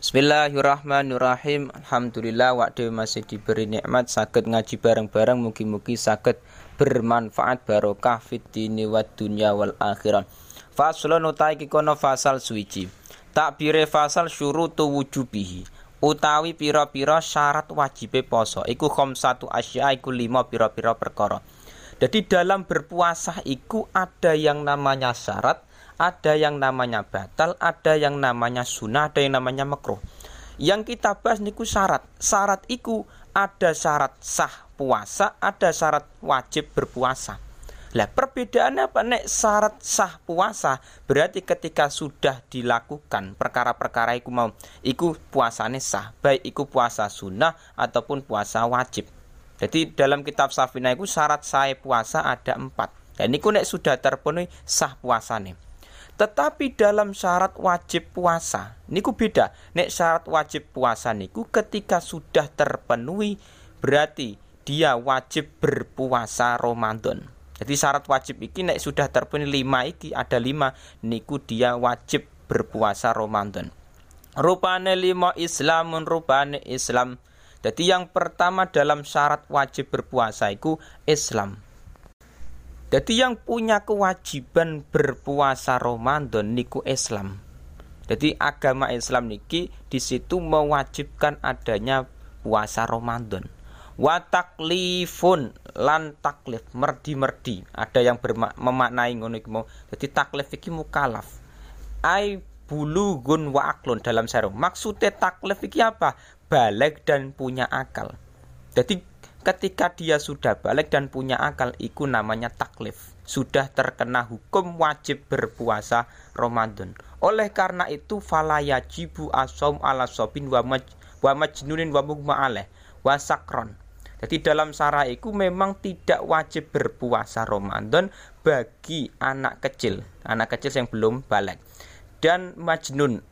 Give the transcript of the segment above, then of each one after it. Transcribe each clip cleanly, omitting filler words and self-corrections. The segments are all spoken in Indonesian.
Bismillahirrahmanirrahim. Alhamdulillah waktu masih diberi nikmat saged ngaji bareng-bareng, mugi-mugi saged bermanfaat barokah fid dini wad dunya wal akhirah. Faslun utai kono fasal suwiji. Takbire fasal syurutu wujubihi. Utawi pira-pira syarat wajibe poso iku khamsatu asya, iku 5 pira-pira perkara. Jadi dalam berpuasa iku ada yang namanya syarat, ada yang namanya batal, ada yang namanya sunnah, ada yang namanya makruh. Yang kita bahas niku syarat. Syarat iku ada syarat sah puasa, ada syarat wajib berpuasa. Lah perbedaannya apa? Nek syarat sah puasa berarti ketika sudah dilakukan perkara-perkara iku mau, iku puasane sah, baik iku puasa sunnah ataupun puasa wajib. Jadi dalam kitab Safina iku syarat sah puasa ada 4. Dan niku nek sudah terpenuhi sah puasane. Tetapi dalam syarat wajib puasa niku beda. Nek syarat wajib puasa niku ketika sudah terpenuhi berarti dia wajib berpuasa Ramadan. Jadi syarat wajib iki nek sudah terpenuhi 5 iki, ada 5 niku dia wajib berpuasa Ramadan. Rupane 5 Islamun, rupane Islam. Jadi yang pertama dalam syarat wajib berpuasa iku Islam. Jadi yang punya kewajiban berpuasa Ramadan niku Islam. Jadi agama Islam niki di situ mewajibkan adanya puasa Ramadan. Wa taklifun lan taklif merdi-merdi. Ada yang memaknai ngono iku mau. Jadi taklif iki mukallaf. Ai bulugun wa aklun dalam sarung. Maksudnya taklif iki apa? Baligh dan punya akal. Jadi ketika dia sudah balik dan punya akal, iku namanya taklif. Sudah terkena hukum wajib berpuasa Ramadan. Oleh karena itu fala yajibu asom ala sobin wa majnunin wa mughma alaih wa sakron. Jadi dalam syara iku memang tidak wajib berpuasa Ramadan bagi anak kecil yang belum balik. Dan majnun,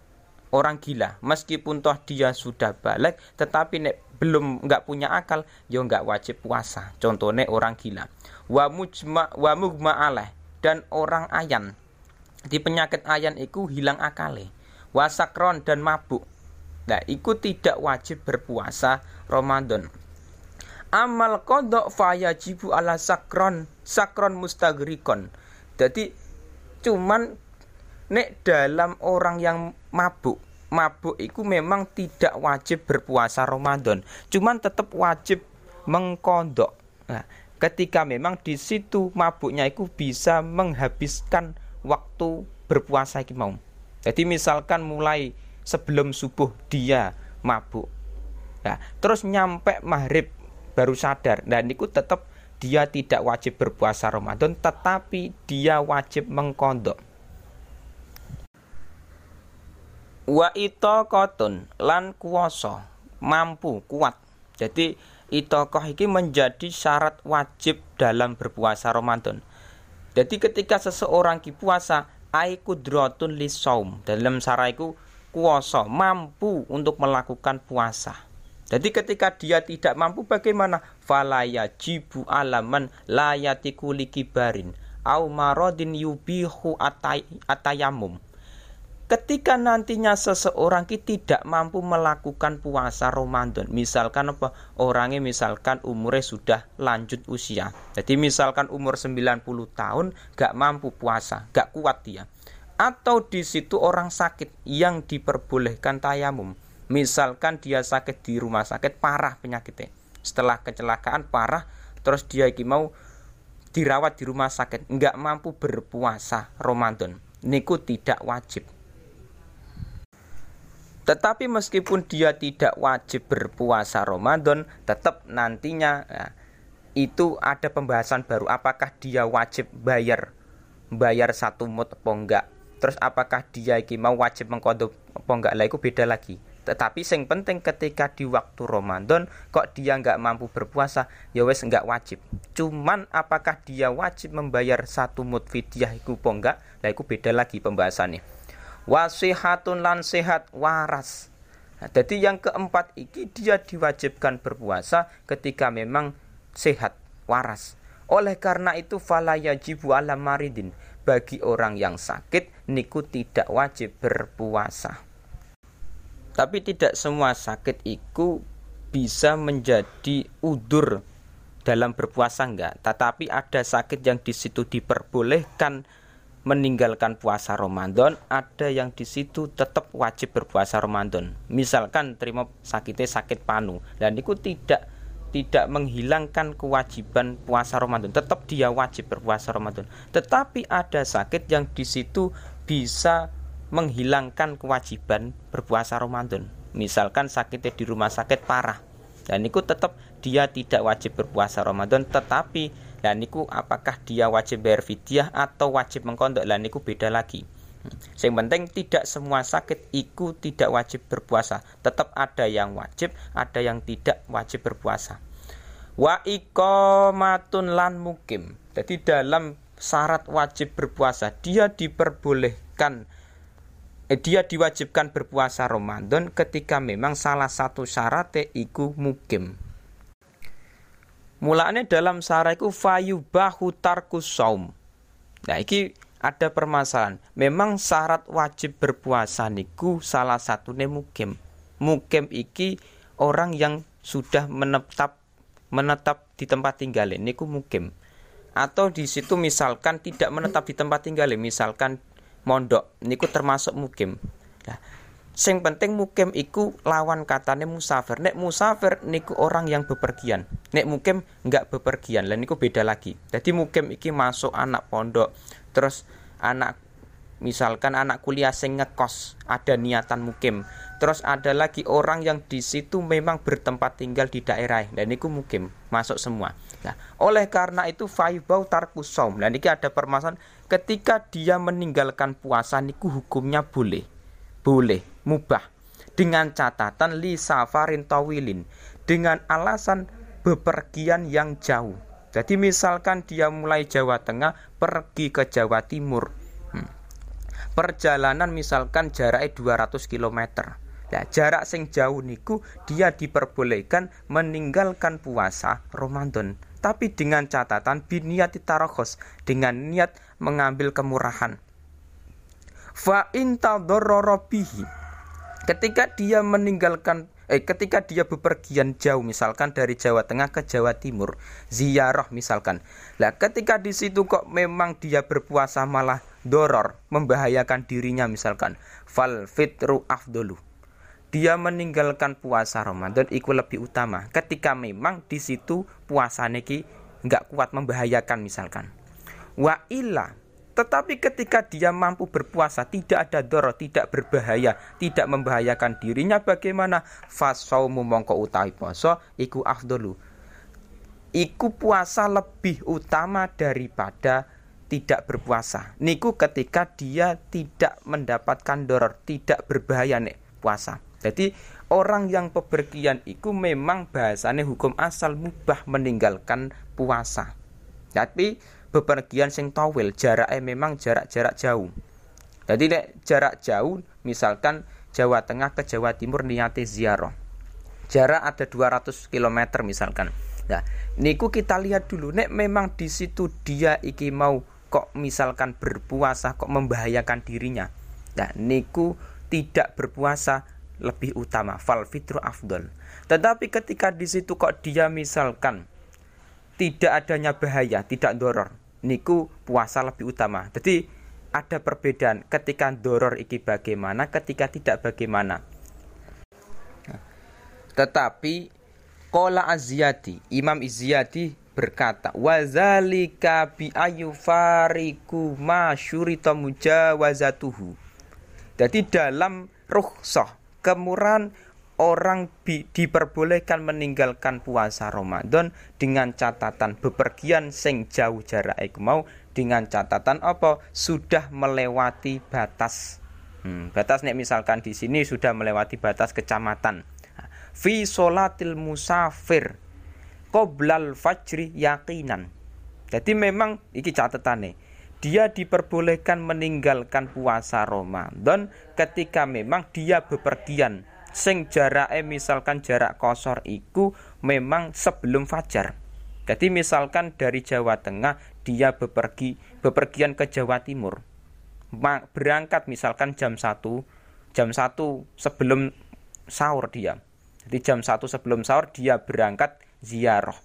orang gila, meskipun toh dia sudah balik tetapi belum nggak punya akal, yo nggak wajib puasa. Contohnya orang gila. Wa mughma alaih, dan orang ayan. Di penyakit ayan iku hilang akale. Wa sakron, dan mabuk. Nah, iku tidak wajib berpuasa Ramadan. Amal qadha fayajibu ala sakron mustagrikon. Jadi cuman nek dalam orang yang mabuk itu memang tidak wajib berpuasa Ramadan, cuman tetap wajib mengqadha. Nah, ketika memang di situ mabuknya itu bisa menghabiskan waktu berpuasa iki mau. Jadi misalkan mulai sebelum subuh dia mabuk, nah, terus nyampe maghrib baru sadar, dan itu tetap dia tidak wajib berpuasa Ramadan, tetapi dia wajib mengqadha. Wa itaqatun, lan kuwasa, mampu, kuat. Jadi itaqah iki menjadi syarat wajib dalam berpuasa Ramadan. Jadi ketika seseorang ki puasa, ai qudratun lisaum, dalam syara iku kuwasa, mampu untuk melakukan puasa. Jadi ketika dia tidak mampu bagaimana? Fala yajibu alaman la yatiku likibarin au maradin yubihu atayamum. Ketika nantinya seseorang tidak mampu melakukan puasa Ramadan, misalkan apa? Orangnya misalkan umurnya sudah lanjut usia. Jadi misalkan umur 90 tahun gak mampu puasa, gak kuat dia. Atau di situ orang sakit yang diperbolehkan tayamum. Misalkan dia sakit di rumah sakit parah penyakitnya. Setelah kecelakaan parah, terus dia mau dirawat di rumah sakit, gak mampu berpuasa Ramadan. Niku tidak wajib. Tetapi meskipun dia tidak wajib berpuasa Ramadan, tetap nantinya itu ada pembahasan baru. Apakah dia wajib bayar 1 mud apa enggak? Terus apakah dia mau wajib mengqadha apa enggak? Lah itu beda lagi. Tetapi yang penting ketika di waktu Ramadan kok dia enggak mampu berpuasa, ya wes enggak wajib. Cuman apakah dia wajib membayar 1 mud fidyah iku apa enggak? Lah itu beda lagi pembahasannya. Wasihatun, lan sehat, waras. Nah, jadi yang keempat iki dia diwajibkan berpuasa ketika memang sehat, waras. Oleh karena itu fala yajibu ala maridin, bagi orang yang sakit niku tidak wajib berpuasa. Tapi tidak semua sakit itu bisa menjadi udzur dalam berpuasa, enggak. Tetapi ada sakit yang di situ diperbolehkan meninggalkan puasa Ramadan, ada yang di situ tetap wajib berpuasa Ramadan. Misalkan terima sakitnya sakit panu, dan itu tidak menghilangkan kewajiban puasa Ramadan, tetap dia wajib berpuasa Ramadan. Tetapi ada sakit yang di situ bisa menghilangkan kewajiban berpuasa Ramadan. Misalkan sakitnya di rumah sakit parah, dan itu tetap dia tidak wajib berpuasa Ramadan, tetapi dan niku apakah dia wajib bayar fidyah atau wajib mengkondok, lan niku beda lagi. Yang penting tidak semua sakit iku tidak wajib berpuasa, tetap ada yang wajib, ada yang tidak wajib berpuasa. Wa iqamatun lan mukim. Jadi dalam syarat wajib berpuasa dia diwajibkan berpuasa Ramadan ketika memang salah satu syaratnya iku mukim. Mulanya dalam syarah iku fayubahu tarkus saum. Nah, iki ada permasalahan. Memang syarat wajib berpuasa niku salah satunya mukim. Mukim iki orang yang sudah menetap di tempat tinggal niku mukim. Atau di situ misalkan tidak menetap di tempat tinggal, misalkan mondok niku termasuk mukim. Nah, sing penting mukim iku lawan katane musafir. Nek musafir niku orang yang bepergian. Nek mukim enggak bepergian. Lah niku beda lagi. Jadi mukim iki masuk anak pondok, terus anak misalkan anak kuliah sing ngekos, ada niatan mukim. Terus ada lagi orang yang di situ memang bertempat tinggal di daerah. Dan niku mukim, masuk semua. Nah, oleh karena itu faibau tarkus saum. Lah niki ada permasalahan ketika dia meninggalkan puasa niku hukumnya boleh, mubah, dengan catatan li safarin tawilin, dengan alasan bepergian yang jauh. Jadi misalkan dia mulai Jawa Tengah pergi ke Jawa Timur, perjalanan misalkan jaraknya 200 km. Nah, jarak sing jauh niku dia diperbolehkan meninggalkan puasa Ramadan, tapi dengan catatan biniyati tarakhus, dengan niat mengambil kemurahan. Fa in tadarrara bihi, ketika dia ketika dia bepergian jauh, misalkan dari Jawa Tengah ke Jawa Timur ziarah misalkan. Lah ketika di situ kok memang dia berpuasa malah doror, membahayakan dirinya misalkan, fal fitru afdolu, dia meninggalkan puasa Ramadan iku lebih utama ketika memang di situ puasane ki enggak kuat, membahayakan misalkan. Wa illa, tetapi ketika dia mampu berpuasa, tidak ada doror, tidak berbahaya, tidak membahayakan dirinya, bagaimana? Fasaumu mongko utawi poso iku afdolu, iku puasa lebih utama daripada tidak berpuasa. Niku ketika dia tidak mendapatkan doror, tidak berbahaya nek puasa. Jadi orang yang bepergian iku memang bahasane hukum asal mubah meninggalkan puasa. Tapi bepergian sing tawil, jaraknya memang jarak-jarak jauh. Jadi nek jarak jauh, misalkan Jawa Tengah ke Jawa Timur niate ziarah, jarak ada 200 km misalkan. Nah, niku kita lihat dulu, nek memang di situ dia iki mau kok misalkan berpuasa kok membahayakan dirinya. Nah, niku tidak berpuasa lebih utama, fal fitru afdol. Tetapi ketika di situ kok dia misalkan tidak adanya bahaya, tidak doror, niku puasa lebih utama. Jadi ada perbedaan ketika doror iki bagaimana, ketika tidak bagaimana. Tetapi qala Az-Ziyadi, Imam Az-Ziyadi berkata, wazalika bi ayufariku ma syurita mujawazatuhu. Jadi dalam rukhsah, kemurahan, orang diperbolehkan meninggalkan puasa Ramadan dengan catatan bepergian sing jauh jarak iku mau, dengan catatan apa? Sudah melewati batas. Batas nek misalkan di sini sudah melewati batas kecamatan. Fi sholatil musafir qoblal fajri yaqinan. Jadi memang iki catatane, dia diperbolehkan meninggalkan puasa Ramadan ketika memang dia bepergian sing jarake misalkan jarak kosor iku memang sebelum fajar. Jadi misalkan dari Jawa Tengah dia bepergian ke Jawa Timur, berangkat misalkan jam 1 sebelum sahur dia. Jadi jam 1 sebelum sahur dia berangkat ziarah.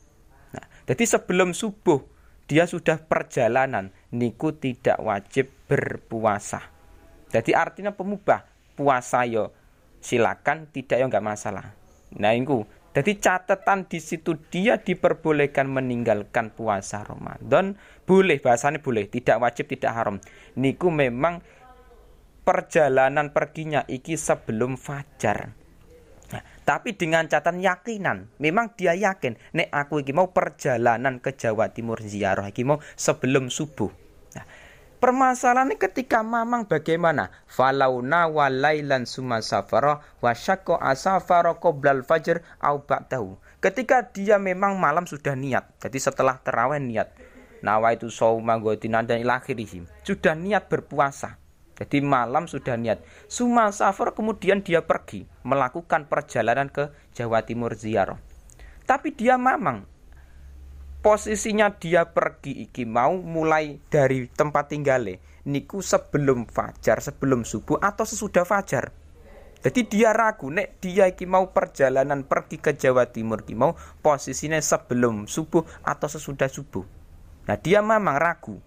Nah, jadi sebelum subuh dia sudah perjalanan, niku tidak wajib berpuasa. Jadi artinya pemubah, puasa yo silakan, tidak yo nggak masalah. Nah niku, jadi catatan di situ dia diperbolehkan meninggalkan puasa Ramadan, boleh, bahasanya boleh, tidak wajib, tidak haram. Niku memang perjalanan perginya iki sebelum fajar. Nah, tapi dengan catatan yakinan, memang dia yakin, nek aku iki mau perjalanan ke Jawa Timur ziarah iki mau sebelum subuh. Nah, permasalahannya ketika mamang bagaimana? Falauna walailan summa safara wa syaqqa asafara qoblal fajr au ba'dahu. Ketika dia memang malam sudah niat, jadi setelah tarawih niat, nawaitu shauma ghadin dan ila akhirih, sudah niat berpuasa. Jadi malam sudah niat. Summa safar, kemudian dia pergi melakukan perjalanan ke Jawa Timur ziarah. Tapi dia mamang posisinya dia pergi iki mau mulai dari tempat tinggale niku sebelum fajar, sebelum subuh atau sesudah fajar. Jadi dia ragu nek dia iki mau perjalanan pergi ke Jawa Timur iki mau posisinya sebelum subuh atau sesudah subuh. Nah, dia mamang ragu.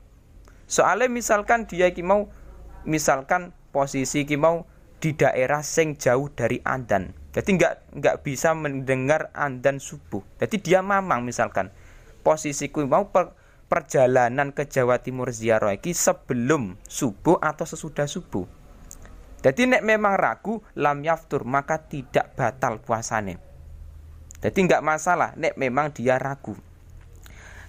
Soalnya misalkan dia iki mau posisi iki mau di daerah sing jauh dari adzan. Jadi enggak bisa mendengar adzan subuh. Jadi dia mamang misalkan posisiku mau perjalanan ke Jawa Timur ziarah iki sebelum subuh atau sesudah subuh. Jadi nek memang ragu lam yaftur, maka tidak batal puasane. Jadi enggak masalah nek memang dia ragu.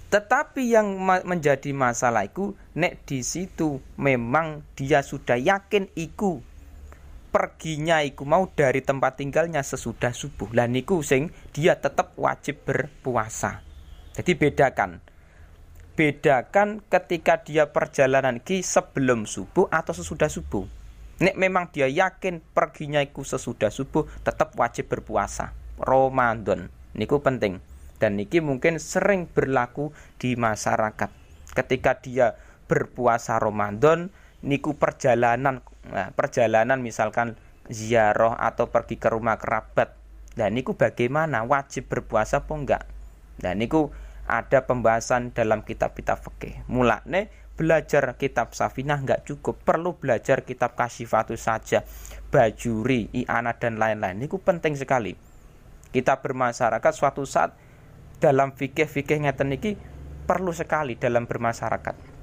Tetapi yang menjadi masalah itu nek di situ memang dia sudah yakin iku perginya iku mau dari tempat tinggalnya sesudah subuh. Lah niku sing dia tetap wajib berpuasa. Jadi bedakan ketika dia perjalanan ki sebelum subuh atau sesudah subuh. Nek memang dia yakin perginya iku sesudah subuh, tetap wajib berpuasa Ramadan. Niku penting. Dan niki mungkin sering berlaku di masyarakat. Ketika dia berpuasa Ramadan, niku perjalanan misalkan ziarah atau pergi ke rumah kerabat. Dan niku bagaimana? Wajib berpuasa apa enggak? Dan niku ada pembahasan dalam kitab-kitab fikih. Mulane belajar kitab Safinah enggak cukup, perlu belajar kitab Kasyifatus saja, Bajuri, I'anah dan lain-lain. Niku penting sekali. Kita bermasyarakat suatu saat dalam fikih ngeten niki perlu sekali dalam bermasyarakat.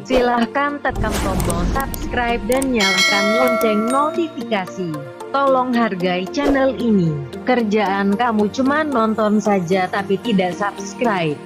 Silahkan tekan tombol subscribe dan nyalakan lonceng notifikasi. Tolong hargai channel ini. Kerjaan kamu cuma nonton saja tapi tidak subscribe.